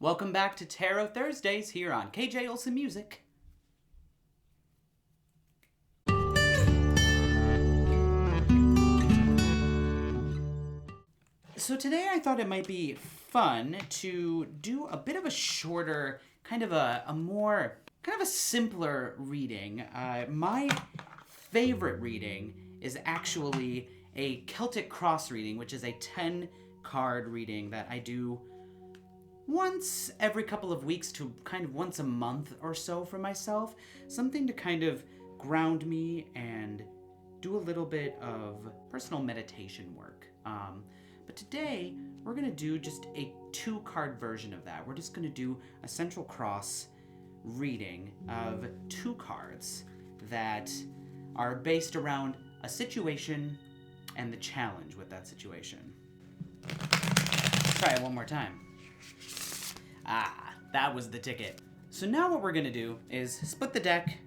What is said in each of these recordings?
Welcome back to Tarot Thursdays here on KJ Olsen Music. So today I thought it might be fun to do a bit of a shorter, kind of a simpler reading. My favorite reading is actually a Celtic Cross reading, which is a 10-card reading that I do once every couple of weeks to kind of once a month or so for myself. Something to kind of ground me and do a little bit of personal meditation work. But today, we're going to do just a 2-card version of that. We're just going to do a Central Cross reading of 2 cards that are based around a situation and the challenge with that situation. Try it one more time. That was the ticket. So now what we're going to do is split the deck.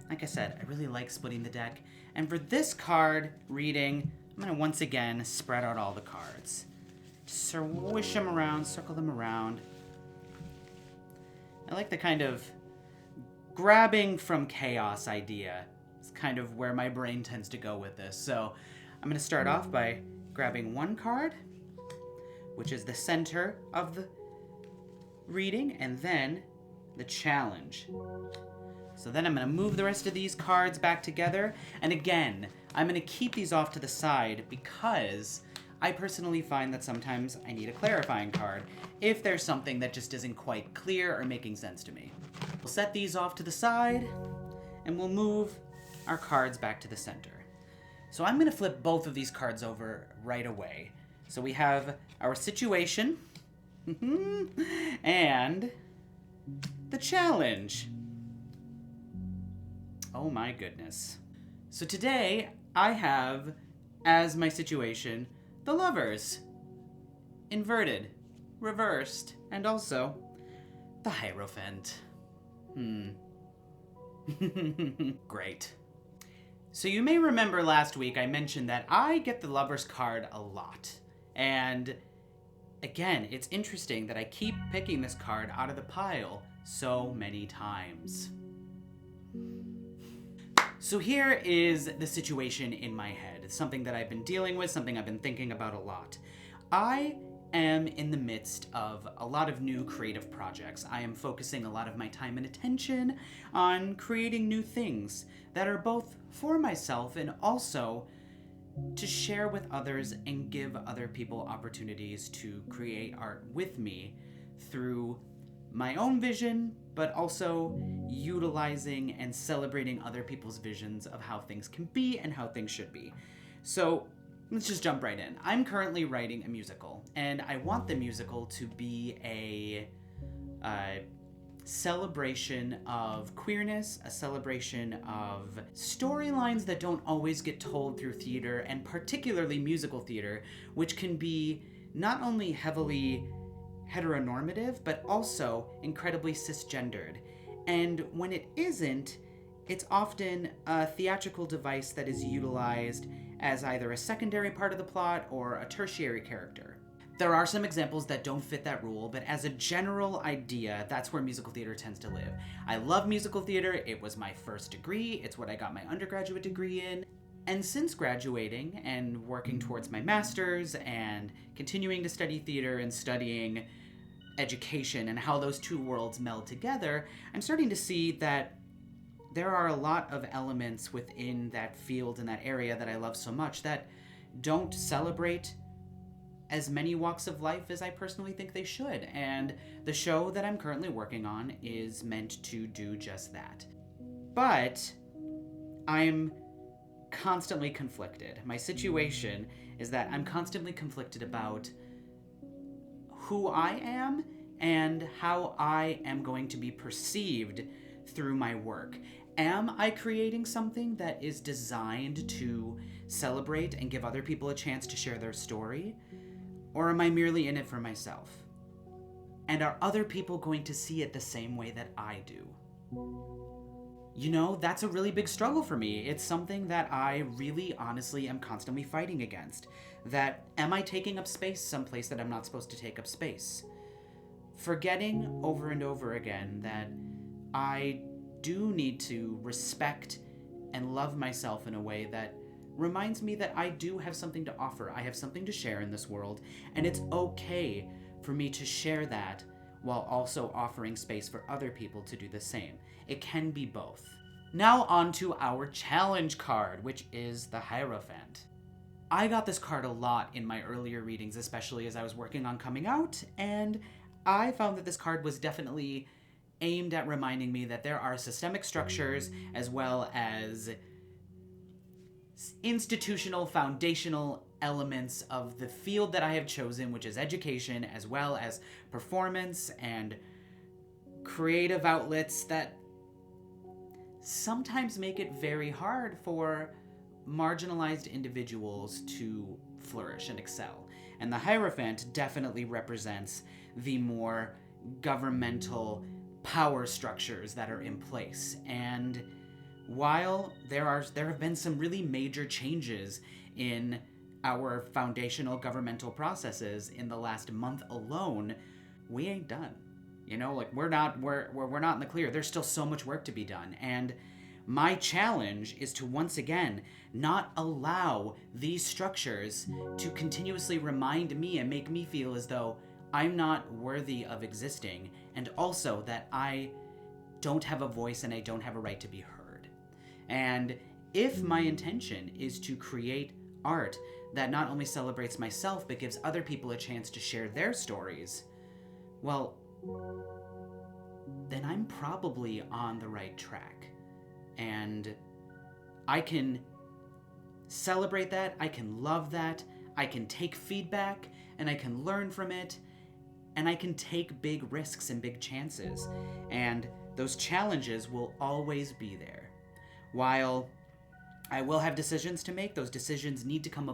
Like I said, I really like splitting the deck. And for this card reading, I'm going to once again spread out all the cards. Swish them around, circle them around. I like the kind of grabbing from chaos idea. It's kind of where my brain tends to go with this. So I'm going to start off by grabbing one card, which is the center of the reading, and then the challenge. So then I'm going to move the rest of these cards back together, and again, I'm going to keep these off to the side because I personally find that sometimes I need a clarifying card if there's something that just isn't quite clear or making sense to me. We'll set these off to the side, and we'll move our cards back to the center. So I'm going to flip both of these cards over right away. So we have our situation and the challenge. Oh my goodness. So today I have as my situation the Lovers, inverted, reversed, and also the Hierophant. Great. So you may remember last week I mentioned that I get the Lovers card a lot. And again, it's interesting that I keep picking this card out of the pile so many times. So here is the situation in my head. It's something that I've been dealing with, something I've been thinking about a lot. I am in the midst of a lot of new creative projects. I am focusing a lot of my time and attention on creating new things that are both for myself and also to share with others and give other people opportunities to create art with me through my own vision, but also utilizing and celebrating other people's visions of how things can be and how things should be. So let's just jump right in. I'm currently writing a musical, and I want the musical to be a celebration of queerness, a celebration of storylines that don't always get told through theater, and particularly musical theater, which can be not only heavily heteronormative, but also incredibly cisgendered. And when it isn't, it's often a theatrical device that is utilized as either a secondary part of the plot or a tertiary character. There are some examples that don't fit that rule, but as a general idea, that's where musical theater tends to live. I love musical theater. It was my first degree. It's what I got my undergraduate degree in. And since graduating and working towards my master's and continuing to study theater and studying education and how those two worlds meld together, I'm starting to see that there are a lot of elements within that field and that area that I love so much that don't celebrate as many walks of life as I personally think they should. And the show that I'm currently working on is meant to do just that. But I'm constantly conflicted. My situation is that I'm constantly conflicted about who I am and how I am going to be perceived through my work. Am I creating something that is designed to celebrate and give other people a chance to share their story? Or am I merely in it for myself? And are other people going to see it the same way that I do? You know, that's a really big struggle for me. It's something that I really honestly am constantly fighting against. That am I taking up space someplace that I'm not supposed to take up space? forgetting over and over again that I do need to respect and love myself in a way that reminds me that I do have something to offer. I have something to share in this world, and it's okay for me to share that while also offering space for other people to do the same. It can be both. Now on to our challenge card, which is the Hierophant. I got this card a lot in my earlier readings, especially as I was working on coming out, and I found that this card was definitely aimed at reminding me that there are systemic structures as well as institutional, foundational elements of the field that I have chosen, which is education, as well as performance and creative outlets that sometimes make it very hard for marginalized individuals to flourish and excel. And the Hierophant definitely represents the more governmental power structures that are in place. And while there have been some really major changes in our foundational governmental processes in the last month alone, we ain't done. You know, like we're not in the clear. There's still so much work to be done. And my challenge is to once again not allow these structures to continuously remind me and make me feel as though I'm not worthy of existing, and also that I don't have a voice and I don't have a right to be heard. And if my intention is to create art that not only celebrates myself but gives other people a chance to share their stories, well, then I'm probably on the right track. And I can celebrate that, I can love that, I can take feedback, and I can learn from it, and I can take big risks and big chances. And those challenges will always be there. While I will have decisions to make, those decisions need to come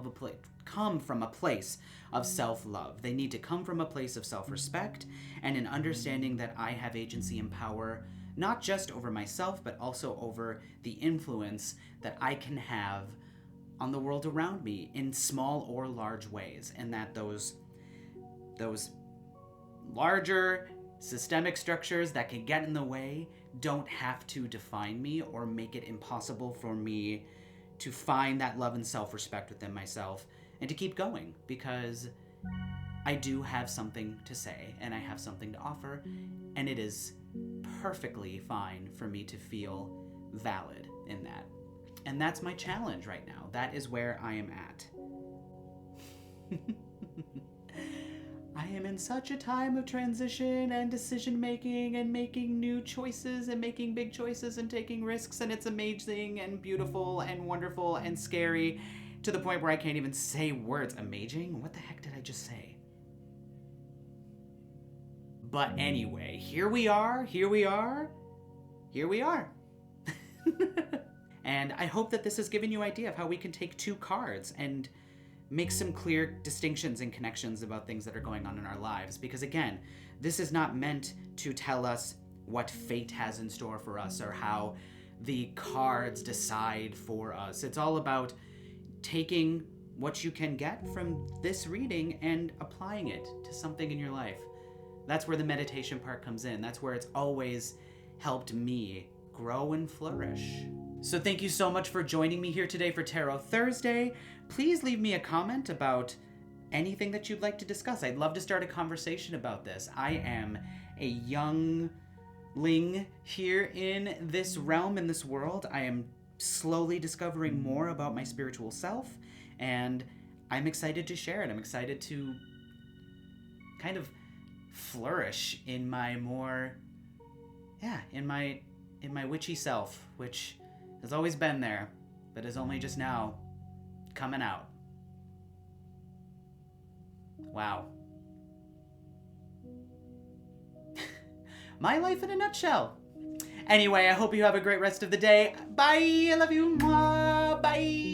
from a place of self-love. They need to come from a place of self-respect and an understanding that I have agency and power, not just over myself, but also over the influence that I can have on the world around me in small or large ways. And that those larger systemic structures that can get in the way don't have to define me or make it impossible for me to find that love and self-respect within myself and to keep going, because I do have something to say and I have something to offer, and it is perfectly fine for me to feel valid in that. And that's my challenge right now. That is where I am at. I am in such a time of transition and decision making and making new choices and making big choices and taking risks, and it's amazing and beautiful and wonderful and scary to the point where I can't even say words. Amazing? What the heck did I just say? But anyway, here we are. And I hope that this has given you an idea of how we can take two cards and make some clear distinctions and connections about things that are going on in our lives. Because again, this is not meant to tell us what fate has in store for us or how the cards decide for us. It's all about taking what you can get from this reading and applying it to something in your life. That's where the meditation part comes in. That's where it's always helped me grow and flourish. So thank you so much for joining me here today for Tarot Thursday. Please leave me a comment about anything that you'd like to discuss. I'd love to start a conversation about this. I am a youngling here in this realm, in this world. I am slowly discovering more about my spiritual self, and I'm excited to share it. I'm excited to kind of flourish in my more, in my witchy self, which has always been there, but is only just now coming out. Wow. My life in a nutshell. Anyway, I hope you have a great rest of the day. Bye. I love you. Bye.